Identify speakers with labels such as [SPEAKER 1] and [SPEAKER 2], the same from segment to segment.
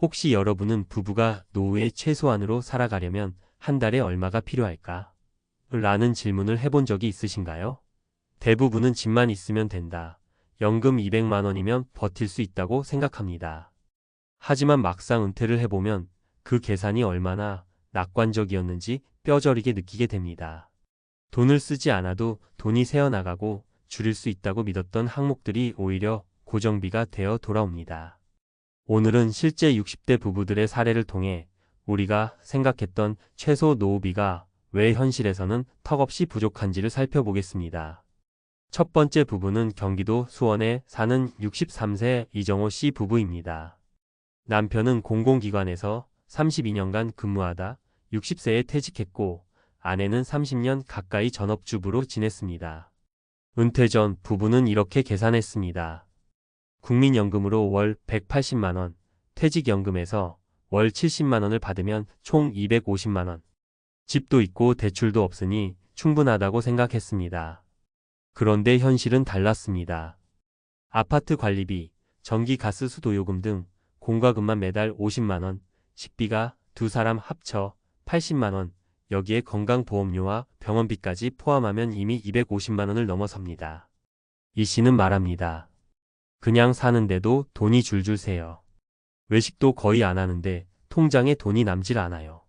[SPEAKER 1] 혹시 여러분은 부부가 노후에 최소한으로 살아가려면 한 달에 얼마가 필요할까? 라는 질문을 해본 적이 있으신가요? 대부분은 집만 있으면 된다. 연금 200만 원이면 버틸 수 있다고 생각합니다. 하지만 막상 은퇴를 해보면 그 계산이 얼마나 낙관적이었는지 뼈저리게 느끼게 됩니다. 돈을 쓰지 않아도 돈이 새어나가고 줄일 수 있다고 믿었던 항목들이 오히려 고정비가 되어 돌아옵니다. 오늘은 실제 60대 부부들의 사례를 통해 우리가 생각했던 최소 노후비가 왜 현실에서는 턱없이 부족한지를 살펴보겠습니다. 첫 번째 부부는 경기도 수원에 사는 63세 이정호 씨 부부입니다. 남편은 공공기관에서 32년간 근무하다 60세에 퇴직했고 아내는 30년 가까이 전업주부로 지냈습니다. 은퇴 전 부부는 이렇게 계산했습니다. 국민연금으로 월 180만 원, 퇴직연금에서 월 70만 원을 받으면 총 250만 원. 집도 있고 대출도 없으니 충분하다고 생각했습니다. 그런데 현실은 달랐습니다. 아파트 관리비, 전기 가스 수도요금 등 공과금만 매달 50만 원, 식비가 두 사람 합쳐 80만 원, 여기에 건강보험료와 병원비까지 포함하면 이미 250만 원을 넘어섭니다. 이 씨는 말합니다. 그냥 사는데도 돈이 줄줄 새요. 외식도 거의 안 하는데 통장에 돈이 남질 않아요.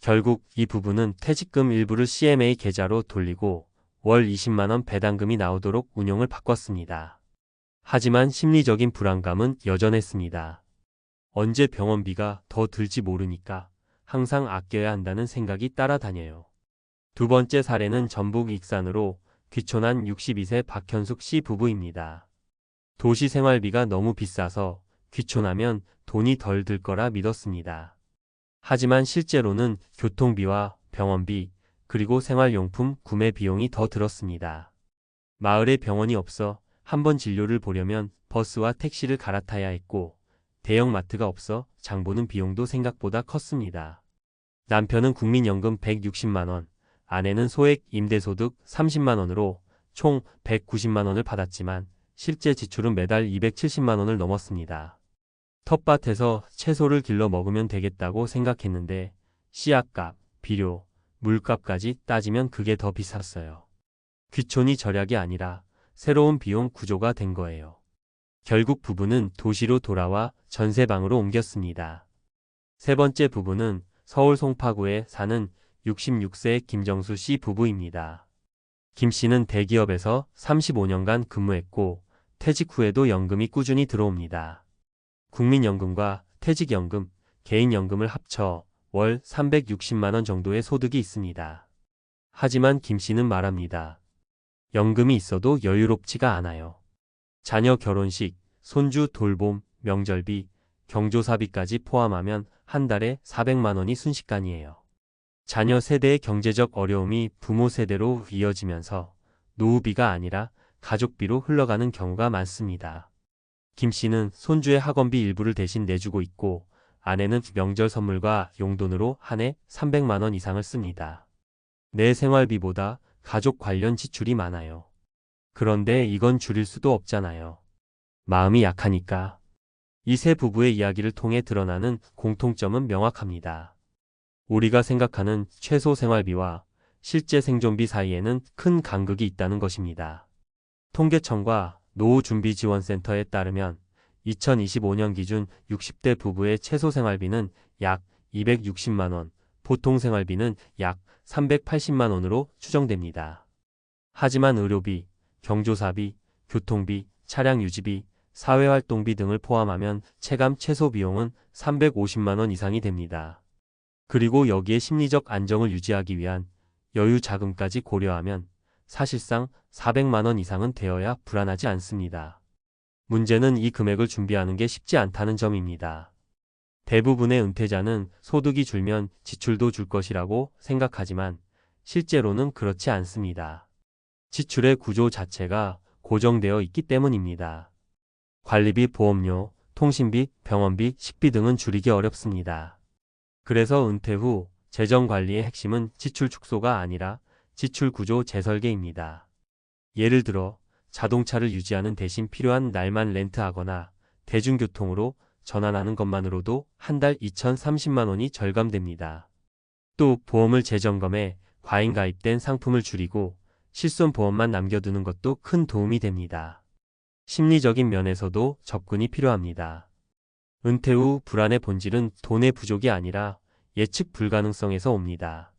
[SPEAKER 1] 결국 이 부부는 퇴직금 일부를 CMA 계좌로 돌리고 월 20만 원 배당금이 나오도록 운용을 바꿨습니다. 하지만 심리적인 불안감은 여전했습니다. 언제 병원비가 더 들지 모르니까 항상 아껴야 한다는 생각이 따라다녀요. 두 번째 사례는 전북 익산으로 귀촌한 62세 박현숙 씨 부부입니다. 도시 생활비가 너무 비싸서 귀촌하면 돈이 덜 들 거라 믿었습니다. 하지만 실제로는 교통비와 병원비, 그리고 생활용품 구매 비용이 더 들었습니다. 마을에 병원이 없어 한 번 진료를 보려면 버스와 택시를 갈아타야 했고 대형마트가 없어 장 보는 비용도 생각보다 컸습니다. 남편은 국민연금 160만 원, 아내는 소액 임대소득 30만 원으로 총 190만 원을 받았지만 실제 지출은 매달 270만 원을 넘었습니다. 텃밭에서 채소를 길러 먹으면 되겠다고 생각했는데 씨앗값, 비료, 물값까지 따지면 그게 더 비쌌어요. 귀촌이 절약이 아니라 새로운 비용 구조가 된 거예요. 결국 부부는 도시로 돌아와 전세방으로 옮겼습니다. 세 번째 부부는 서울 송파구에 사는 66세 김정수 씨 부부입니다. 김 씨는 대기업에서 35년간 근무했고 퇴직 후에도 연금이 꾸준히 들어옵니다. 국민연금과 퇴직연금, 개인연금을 합쳐 월 360만 원 정도의 소득이 있습니다. 하지만 김 씨는 말합니다. 연금이 있어도 여유롭지가 않아요. 자녀 결혼식, 손주 돌봄, 명절비, 경조사비까지 포함하면 한 달에 400만 원이 순식간이에요. 자녀 세대의 경제적 어려움이 부모 세대로 이어지면서 노후비가 아니라 가족비로 흘러가는 경우가 많습니다. 김 씨는 손주의 학원비 일부를 대신 내주고 있고 아내는 명절 선물과 용돈으로 한 해 300만 원 이상을 씁니다. 내 생활비보다 가족 관련 지출이 많아요. 그런데 이건 줄일 수도 없잖아요. 마음이 약하니까. 이 세 부부의 이야기를 통해 드러나는 공통점은 명확합니다. 우리가 생각하는 최소 생활비와 실제 생존비 사이에는 큰 간극이 있다는 것입니다. 통계청과 노후준비지원센터에 따르면 2025년 기준 60대 부부의 최소 생활비는 약 260만 원, 보통 생활비는 약 380만 원으로 추정됩니다. 하지만 의료비, 경조사비, 교통비, 차량 유지비, 사회활동비 등을 포함하면 체감 최소 비용은 350만 원 이상이 됩니다. 그리고 여기에 심리적 안정을 유지하기 위한 여유 자금까지 고려하면 사실상 400만 원 이상은 되어야 불안하지 않습니다. 문제는 이 금액을 준비하는 게 쉽지 않다는 점입니다. 대부분의 은퇴자는 소득이 줄면 지출도 줄 것이라고 생각하지만 실제로는 그렇지 않습니다. 지출의 구조 자체가 고정되어 있기 때문입니다. 관리비, 보험료, 통신비, 병원비, 식비 등은 줄이기 어렵습니다. 그래서 은퇴 후 재정관리의 핵심은 지출 축소가 아니라 지출 구조 재설계입니다. 예를 들어 자동차를 유지하는 대신 필요한 날만 렌트하거나 대중교통으로 전환하는 것만으로도 한 달 2,030만 원이 절감됩니다. 또 보험을 재점검해 과잉 가입된 상품을 줄이고 실손보험만 남겨두는 것도 큰 도움이 됩니다. 심리적인 면에서도 접근이 필요합니다. 은퇴 후 불안의 본질은 돈의 부족이 아니라 예측 불가능성에서 옵니다.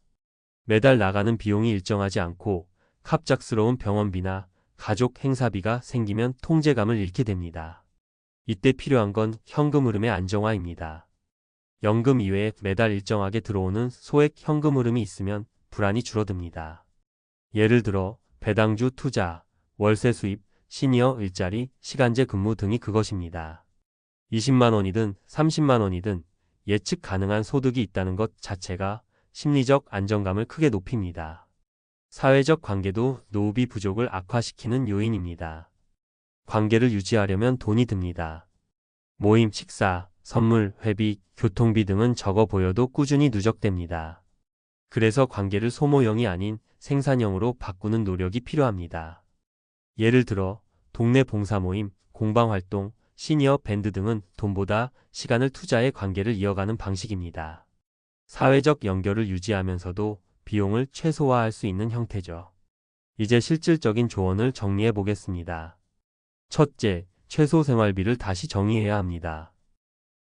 [SPEAKER 1] 매달 나가는 비용이 일정하지 않고 갑작스러운 병원비나 가족 행사비가 생기면 통제감을 잃게 됩니다. 이때 필요한 건 현금 흐름의 안정화입니다. 연금 이외에 매달 일정하게 들어오는 소액 현금 흐름이 있으면 불안이 줄어듭니다. 예를 들어 배당주 투자, 월세 수입, 시니어 일자리, 시간제 근무 등이 그것입니다. 20만 원이든 30만 원이든 예측 가능한 소득이 있다는 것 자체가 심리적 안정감을 크게 높입니다. 사회적 관계도 노후비 부족을 악화시키는 요인입니다. 관계를 유지하려면 돈이 듭니다. 모임, 식사, 선물, 회비, 교통비 등은 적어 보여도 꾸준히 누적됩니다. 그래서 관계를 소모형이 아닌 생산형으로 바꾸는 노력이 필요합니다. 예를 들어 동네 봉사 모임, 공방활동, 시니어 밴드 등은 돈보다 시간을 투자해 관계를 이어가는 방식입니다. 사회적 연결을 유지하면서도 비용을 최소화할 수 있는 형태죠. 이제 실질적인 조언을 정리해 보겠습니다. 첫째, 최소 생활비를 다시 정의해야 합니다.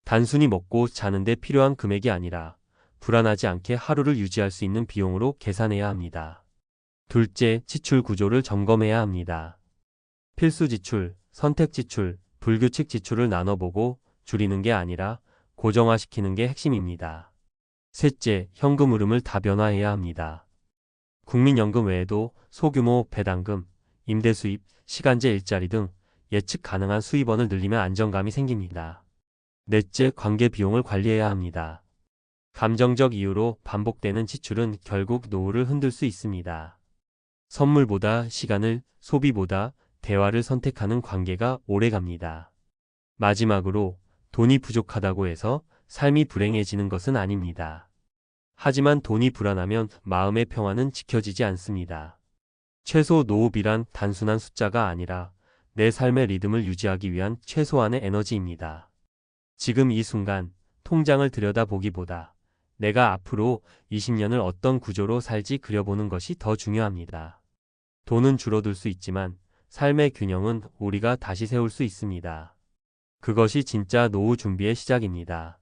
[SPEAKER 1] 단순히 먹고 자는데 필요한 금액이 아니라 불안하지 않게 하루를 유지할 수 있는 비용으로 계산해야 합니다. 둘째, 지출 구조를 점검해야 합니다. 필수 지출, 선택 지출, 불규칙 지출을 나눠보고 줄이는 게 아니라 고정화시키는 게 핵심입니다. 셋째, 현금 흐름을 다변화해야 합니다. 국민연금 외에도 소규모 배당금, 임대 수입, 시간제 일자리 등 예측 가능한 수입원을 늘리면 안정감이 생깁니다. 넷째, 관계 비용을 관리해야 합니다. 감정적 이유로 반복되는 지출은 결국 노후를 흔들 수 있습니다. 선물보다 시간을, 소비보다 대화를 선택하는 관계가 오래갑니다. 마지막으로 돈이 부족하다고 해서 삶이 불행해지는 것은 아닙니다. 하지만 돈이 불안하면 마음의 평화는 지켜지지 않습니다. 최소 노후비란 단순한 숫자가 아니라 내 삶의 리듬을 유지하기 위한 최소한의 에너지입니다. 지금 이 순간 통장을 들여다보기보다 내가 앞으로 20년을 어떤 구조로 살지 그려보는 것이 더 중요합니다. 돈은 줄어들 수 있지만 삶의 균형은 우리가 다시 세울 수 있습니다. 그것이 진짜 노후 준비의 시작입니다.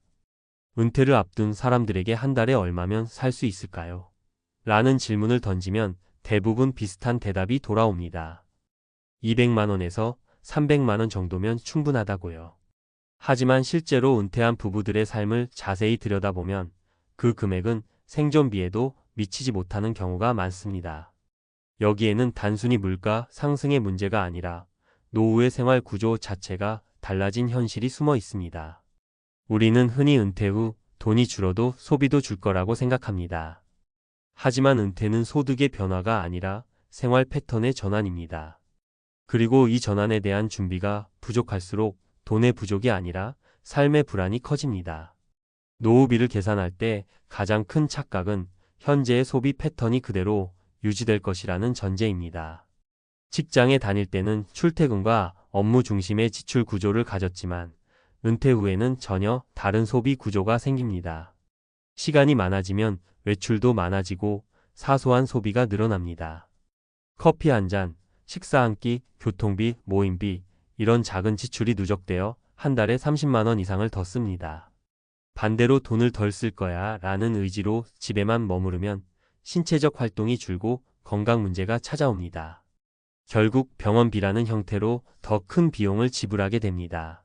[SPEAKER 1] 은퇴를 앞둔 사람들에게 한 달에 얼마면 살 수 있을까요? 라는 질문을 던지면 대부분 비슷한 대답이 돌아옵니다. 200만 원에서 300만 원 정도면 충분하다고요. 하지만 실제로 은퇴한 부부들의 삶을 자세히 들여다보면 그 금액은 생존비에도 미치지 못하는 경우가 많습니다. 여기에는 단순히 물가 상승의 문제가 아니라 노후의 생활 구조 자체가 달라진 현실이 숨어 있습니다. 우리는 흔히 은퇴 후 돈이 줄어도 소비도 줄 거라고 생각합니다. 하지만 은퇴는 소득의 변화가 아니라 생활 패턴의 전환입니다. 그리고 이 전환에 대한 준비가 부족할수록 돈의 부족이 아니라 삶의 불안이 커집니다. 노후비를 계산할 때 가장 큰 착각은 현재의 소비 패턴이 그대로 유지될 것이라는 전제입니다. 직장에 다닐 때는 출퇴근과 업무 중심의 지출 구조를 가졌지만 은퇴 후에는 전혀 다른 소비 구조가 생깁니다. 시간이 많아지면 외출도 많아지고 사소한 소비가 늘어납니다. 커피 한 잔, 식사 한 끼, 교통비, 모임비, 이런 작은 지출이 누적되어 한 달에 30만 원 이상을 더 씁니다. 반대로 돈을 덜 쓸 거야 라는 의지로 집에만 머무르면 신체적 활동이 줄고 건강 문제가 찾아옵니다. 결국 병원비라는 형태로 더 큰 비용을 지불하게 됩니다.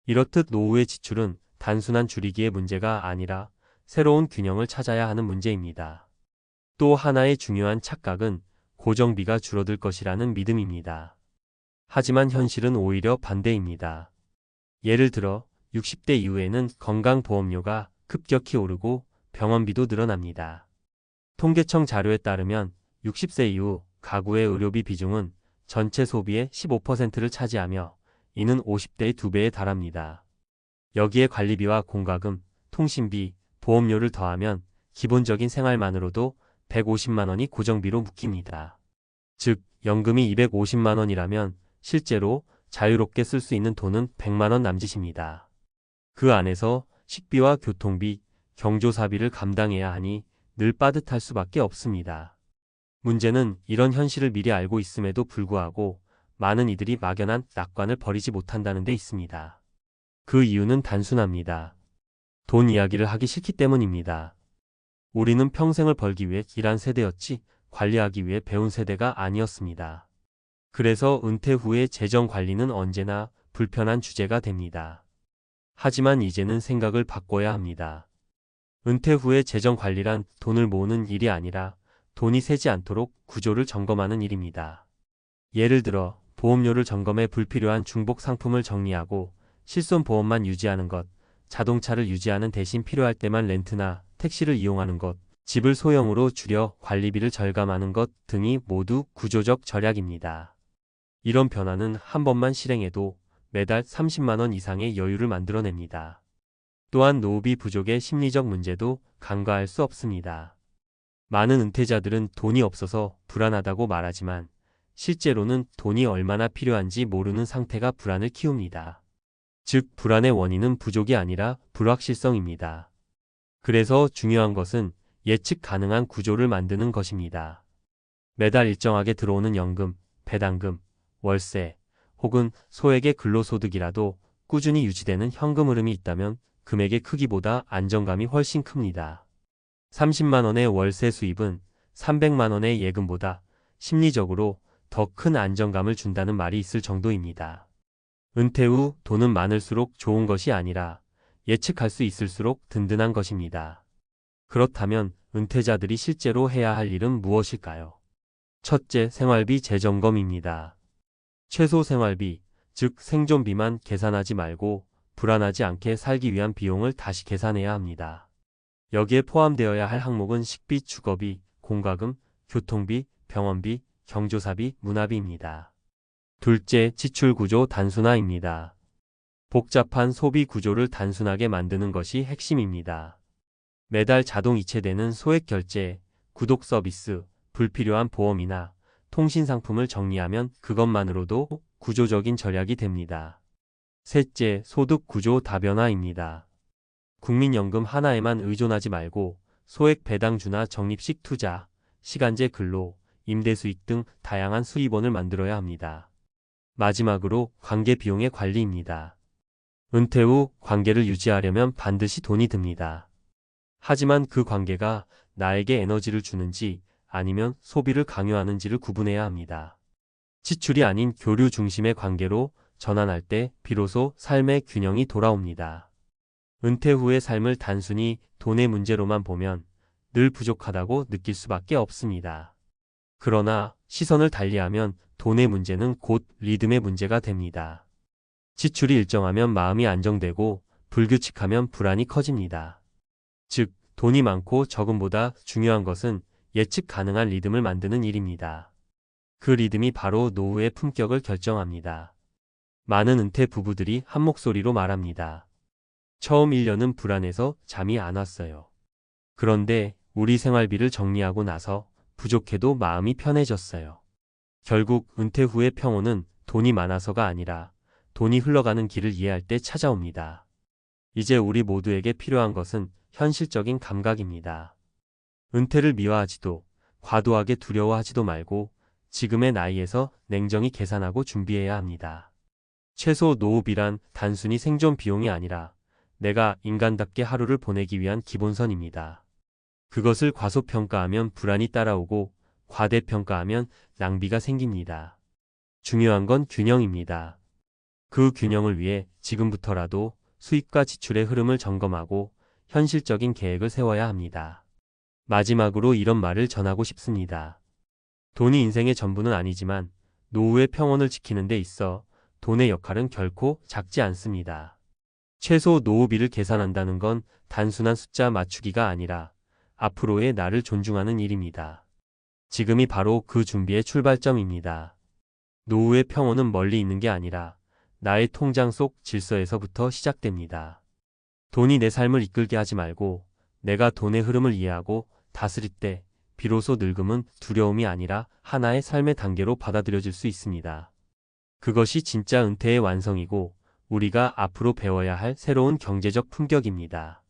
[SPEAKER 1] 이렇듯 노후의 지출은 단순한 줄이기의 문제가 아니라 새로운 균형을 찾아야 하는 문제입니다. 또 하나의 중요한 착각은 고정비가 줄어들 것이라는 믿음입니다. 하지만 현실은 오히려 반대입니다. 예를 들어 60대 이후에는 건강보험료가 급격히 오르고 병원비도 늘어납니다. 통계청 자료에 따르면 60세 이후 가구의 의료비 비중은 전체 소비의 15%를 차지하며 이는 50대의 2배에 달합니다. 여기에 관리비와 공과금, 통신비, 보험료를 더하면 기본적인 생활만으로도 150만 원이 고정비로 묶입니다. 즉, 연금이 250만 원이라면 실제로 자유롭게 쓸 수 있는 돈은 100만 원 남짓입니다. 그 안에서 식비와 교통비, 경조사비를 감당해야 하니 늘 빠듯할 수밖에 없습니다. 문제는 이런 현실을 미리 알고 있음에도 불구하고 많은 이들이 막연한 낙관을 버리지 못한다는 데 있습니다. 그 이유는 단순합니다. 돈 이야기를 하기 싫기 때문입니다. 우리는 평생을 벌기 위해 일한 세대였지 관리하기 위해 배운 세대가 아니었습니다. 그래서 은퇴 후의 재정 관리는 언제나 불편한 주제가 됩니다. 하지만 이제는 생각을 바꿔야 합니다. 은퇴 후의 재정 관리란 돈을 모으는 일이 아니라 돈이 새지 않도록 구조를 점검하는 일입니다. 예를 들어 보험료를 점검해 불필요한 중복 상품을 정리하고 실손보험만 유지하는 것, 자동차를 유지하는 대신 필요할 때만 렌트나 택시를 이용하는 것, 집을 소형으로 줄여 관리비를 절감하는 것 등이 모두 구조적 절약입니다. 이런 변화는 한 번만 실행해도 매달 30만 원 이상의 여유를 만들어냅니다. 또한 노후비 부족의 심리적 문제도 간과할 수 없습니다. 많은 은퇴자들은 돈이 없어서 불안하다고 말하지만 실제로는 돈이 얼마나 필요한지 모르는 상태가 불안을 키웁니다. 즉, 불안의 원인은 부족이 아니라 불확실성입니다. 그래서 중요한 것은 예측 가능한 구조를 만드는 것입니다. 매달 일정하게 들어오는 연금, 배당금, 월세, 혹은 소액의 근로소득이라도 꾸준히 유지되는 현금 흐름이 있다면 금액의 크기보다 안정감이 훨씬 큽니다. 30만 원의 월세 수입은 300만 원의 예금보다 심리적으로 더 큰 안정감을 준다는 말이 있을 정도입니다. 은퇴 후 돈은 많을수록 좋은 것이 아니라 예측할 수 있을수록 든든한 것입니다. 그렇다면 은퇴자들이 실제로 해야 할 일은 무엇일까요? 첫째, 생활비 재점검입니다. 최소 생활비, 즉 생존비만 계산하지 말고 불안하지 않게 살기 위한 비용을 다시 계산해야 합니다. 여기에 포함되어야 할 항목은 식비, 주거비, 공과금, 교통비, 병원비, 경조사비, 문화비입니다. 둘째, 지출 구조 단순화입니다. 복잡한 소비 구조를 단순하게 만드는 것이 핵심입니다. 매달 자동 이체되는 소액 결제, 구독 서비스, 불필요한 보험이나 통신 상품을 정리하면 그것만으로도 구조적인 절약이 됩니다. 셋째, 소득 구조 다변화입니다. 국민연금 하나에만 의존하지 말고 소액 배당주나 적립식 투자, 시간제 근로, 임대 수익 등 다양한 수입원을 만들어야 합니다. 마지막으로 관계 비용의 관리입니다. 은퇴 후 관계를 유지하려면 반드시 돈이 듭니다. 하지만 그 관계가 나에게 에너지를 주는지 아니면 소비를 강요하는지를 구분해야 합니다. 지출이 아닌 교류 중심의 관계로 전환할 때 비로소 삶의 균형이 돌아옵니다. 은퇴 후의 삶을 단순히 돈의 문제로만 보면 늘 부족하다고 느낄 수밖에 없습니다. 그러나 시선을 달리하면 돈의 문제는 곧 리듬의 문제가 됩니다. 지출이 일정하면 마음이 안정되고 불규칙하면 불안이 커집니다. 즉, 돈이 많고 적음보다 중요한 것은 예측 가능한 리듬을 만드는 일입니다. 그 리듬이 바로 노후의 품격을 결정합니다. 많은 은퇴 부부들이 한 목소리로 말합니다. 처음 1년은 불안해서 잠이 안 왔어요. 그런데 우리 생활비를 정리하고 나서 부족해도 마음이 편해졌어요. 결국 은퇴 후의 평온은 돈이 많아서가 아니라 돈이 흘러가는 길을 이해할 때 찾아옵니다. 이제 우리 모두에게 필요한 것은 현실적인 감각입니다. 은퇴를 미화하지도 과도하게 두려워하지도 말고 지금의 나이에서 냉정히 계산하고 준비해야 합니다. 최소 노후비란 단순히 생존 비용이 아니라 내가 인간답게 하루를 보내기 위한 기본선입니다. 그것을 과소평가하면 불안이 따라오고 과대평가하면 낭비가 생깁니다. 중요한 건 균형입니다. 그 균형을 위해 지금부터라도 수입과 지출의 흐름을 점검하고 현실적인 계획을 세워야 합니다. 마지막으로 이런 말을 전하고 싶습니다. 돈이 인생의 전부는 아니지만 노후의 평온을 지키는 데 있어 돈의 역할은 결코 작지 않습니다. 최소 노후비를 계산한다는 건 단순한 숫자 맞추기가 아니라 앞으로의 나를 존중하는 일입니다. 지금이 바로 그 준비의 출발점입니다. 노후의 평온은 멀리 있는 게 아니라 나의 통장 속 질서에서부터 시작됩니다. 돈이 내 삶을 이끌게 하지 말고 내가 돈의 흐름을 이해하고 다스릴 때 비로소 늙음은 두려움이 아니라 하나의 삶의 단계로 받아들여질 수 있습니다. 그것이 진짜 은퇴의 완성이고 우리가 앞으로 배워야 할 새로운 경제적 품격입니다.